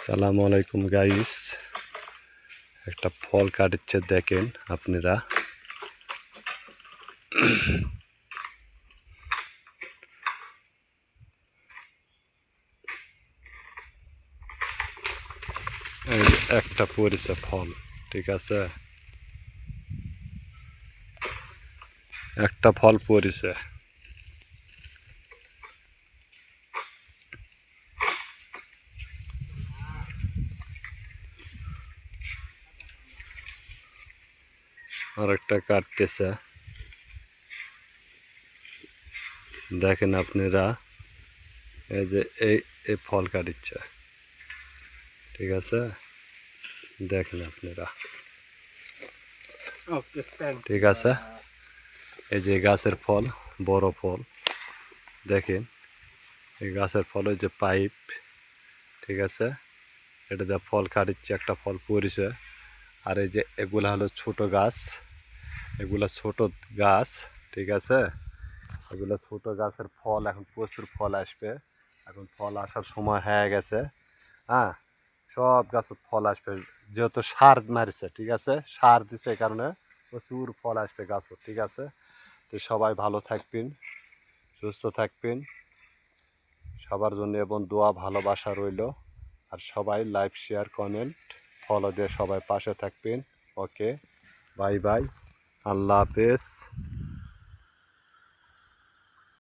সালামু আলাইকুম গাইস, একটা ফল কাটছে দেখেন আপনারা। এই যে একটা পড়েছে ফল, ঠিক আছে, একটা ফল পড়েছে। আর একটা কাটতেছে দেখেন আপনারা। এই যে এই ফল কাটছে, ঠিক আছে, দেখেন আপনারা, ঠিক আছে। এই যে গাছের ফল, বড় ফল দেখেন। এই গাছের ফল, ওই যে পাইপ, ঠিক আছে, এটা যা ফল কাটছে, একটা ফল পড়েছে। আর এই যে এগুলা হলো ছোট গাছ, এগুলা ছোট গাছ, ঠিক আছে। এগুলা ছোট গাছের ফল, এখন প্রচুর ফল আসবে, এখন ফল আসার সময় হয়ে গেছে। হ্যাঁ, সব গাছের ফল আসবে, যেহেতু সার মারছে, ঠিক আছে, সার দিছে, এই কারণে প্রচুর ফল আসবে গাছও, ঠিক আছে। তো সবাই ভালো থাকবেন, সুস্থ থাকবেন, সবার জন্য এবং দোয়া ভালোবাসা রইল। আর সবাই লাইক শেয়ার কমেন্ট ফলো দিয়ে সবাই পাশে থাকবেন। ওকে, বাই বাই, আল্লাহ হাফেজ।